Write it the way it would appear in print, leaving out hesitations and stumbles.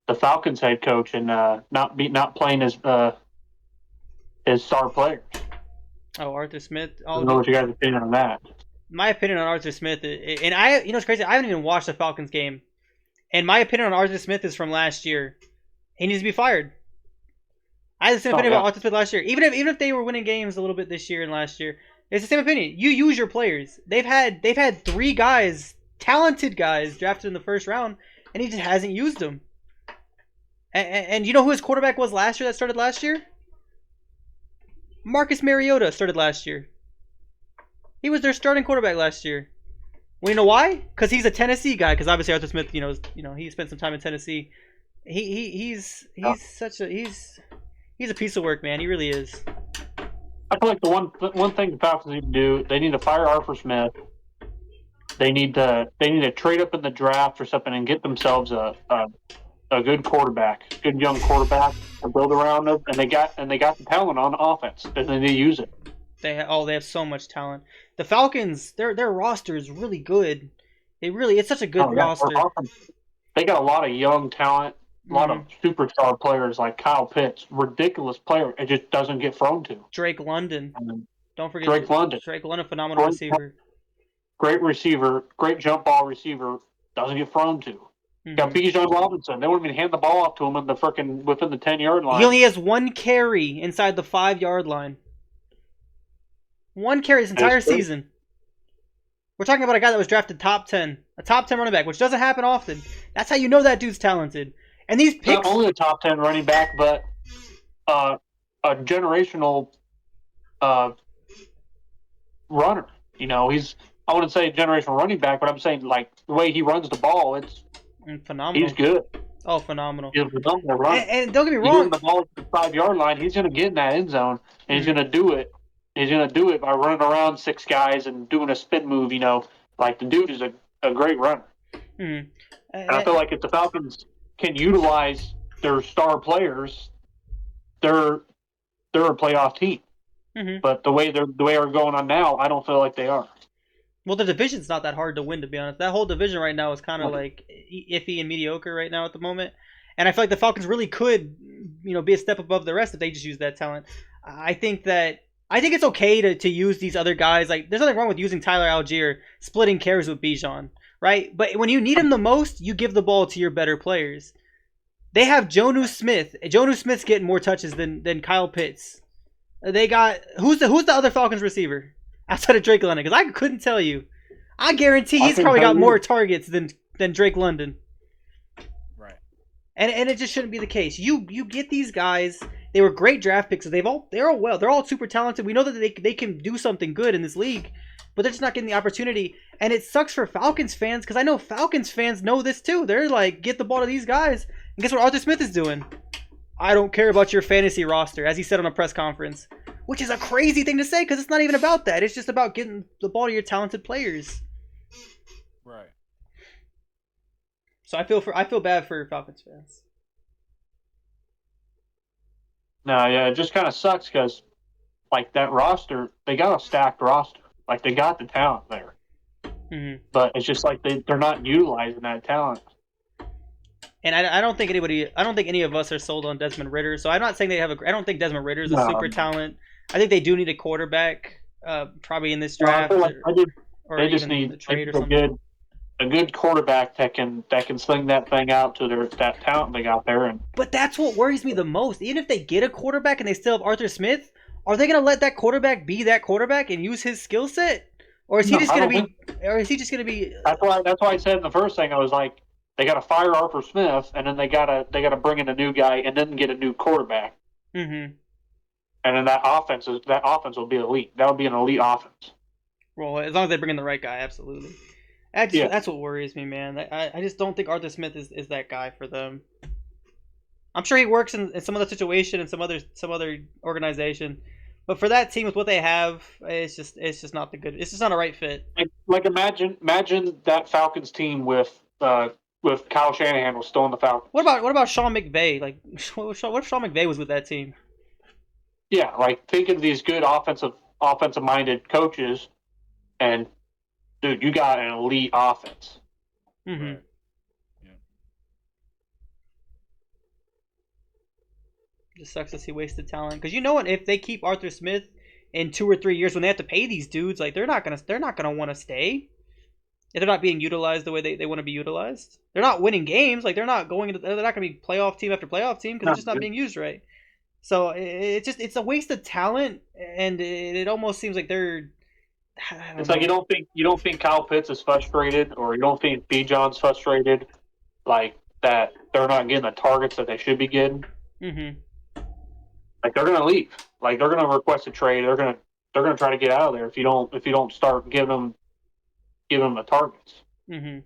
the Falcons head coach and not playing his star players. Oh, Arthur Smith. I Oh, don't know what you guys' opinion on that. my opinion on Arthur Smith, and it's crazy. I haven't even watched the Falcons game, and my opinion on Arthur Smith is from last year. He needs to be fired. I had the same Oh opinion yeah, about Arthur Smith last year. Even if they were winning games a little bit this year and last year, it's the same opinion. You use your players. They've had three guys, talented guys, drafted in the first round, and he just hasn't used them. And you know who his quarterback was last year that started last year? Marcus Mariota started last year. He was their starting quarterback last year. Well, you know why? Because he's a Tennessee guy. Because obviously Arthur Smith, he spent some time in Tennessee. yeah. He's such a he's a piece of work, man. He really is. I feel like the one thing the Falcons need to do, they need to fire Arthur Smith. They need to trade up in the draft or something and get themselves a good quarterback, good young quarterback to build around them, and they got the talent on offense, and they need to use it. They have so much talent. The Falcons, their roster is really good. It's such a good Oh yeah, roster. they got a lot of young talent, a lot Hmm. of superstar players like Kyle Pitts, ridiculous player. It just doesn't get thrown to. Drake London, And don't forget Drake London, Drake London, phenomenal great, receiver. great receiver, great jump ball receiver, doesn't get thrown to. Got Hmm. Bijan Robinson. They won't even hand the ball off to him in the freaking within the 10-yard He line. only has one carry inside the 5 yard line. One carry this And entire it's great. season. We're talking about a guy that was drafted top 10, a top 10 running back, which doesn't happen often. That's how you know that dude's talented. And these Not picks, only a top 10 running back, but uh, a generational uh, runner. I wouldn't say generational running back, but I'm saying like the way he runs the ball, he's phenomenal. good. Oh, phenomenal. He's a phenomenal runner. And don't get me You give him wrong. the ball at the 5-yard line, he's going to get in that end zone, and he's Mhm. going to do it. He's going to do it by running around six guys and doing a spin move. Like the dude is a great runner. Mhm. And I feel like if the Falcons can utilize their star players, they're a playoff team. Mhm. But the way they're going on now, I don't feel like they are. Well, the division's not that hard to win, to be honest. That whole division right now is kind of like iffy and mediocre right now at the moment. And I feel like the Falcons really could, be a step above the rest if they just use that talent. I think that I think it's okay to use these other guys. Like, there's nothing wrong with using Tyler Algier, splitting carries with Bijan, right? But when you need him the most, you give the ball to your better players. They have Jonu Smith. Jonu Smith's getting more touches than Kyle Pitts. They got who's the other Falcons receiver outside of Drake London? Because I couldn't tell you. I guarantee I he's can probably tell got more you, targets than Drake London. Right. And it just shouldn't be the case. You get these guys. They were great draft picks. They're all super talented. We know that they can do something good in this league, but they're just not getting the opportunity. And it sucks for Falcons fans because I know Falcons fans know this too. They're like, get the ball to these guys. And guess what Arthur Smith is doing? I don't care about your fantasy roster, as he said on a press conference, which is a crazy thing to say because it's not even about that. It's just about getting the ball to your talented players. Right. So I feel bad for Falcons fans. no, yeah, it just kind of sucks because like that roster, they got a stacked roster. Like they got the talent there, Mm-hmm. but it's just like they're not utilizing that talent. And I don't think any of us are sold on Desmond Ritter. So I'm not saying I don't think Desmond Ritter is a No, super talent. I think they do need a quarterback, probably in this no, I feel draft like or they just even a need trade or a something. good quarterback that can sling that thing out to that talent they got there. And But that's what worries me the most. Even if they get a quarterback and they still have Arthur Smith, are they going to let that quarterback be that quarterback and use his skill set, or is he no, just I going to don't think be, or is he just going to be? that's why I said in the first thing I was like they got to fire Arthur Smith and then they got to bring in a new guy and then get a new quarterback Mm-hmm. and then that offense will be elite. That would be an elite offense. Well, as long as they bring in the right guy, absolutely. Yeah, That's what worries me, man. I just don't think Arthur Smith is that guy for them. I'm sure he works in some other situation and some other organization, but for that team with what they have, it's just not the good. It's just not a right fit. like imagine that Falcons team with Kyle Shanahan was still in the Falcons. What about Sean McVay? Like, what if Sean McVay was with that team? Yeah, like think of these good offensive minded coaches, and dude, you got an elite offense. Mm-hmm. Right. Yeah. Just sucks to see wasted talent. Because you know what? If they keep Arthur Smith in 2 or 3 years, when they have to pay these dudes, like they're not gonna want to stay. If they're not being utilized the way they want to be utilized. They're not winning games. Like they're not going into. They're not gonna be playoff team after playoff team because they're just not being used right. So it's a waste of talent, and it almost seems like they're. It's like you don't think Kyle Pitts is frustrated, or you don't think Bijan's frustrated, like that they're not getting the targets that they should be getting. Mm-hmm. Like they're gonna leave. Like they're gonna request a trade. They're gonna try to get out of there if you don't start giving them the targets. Mm-hmm.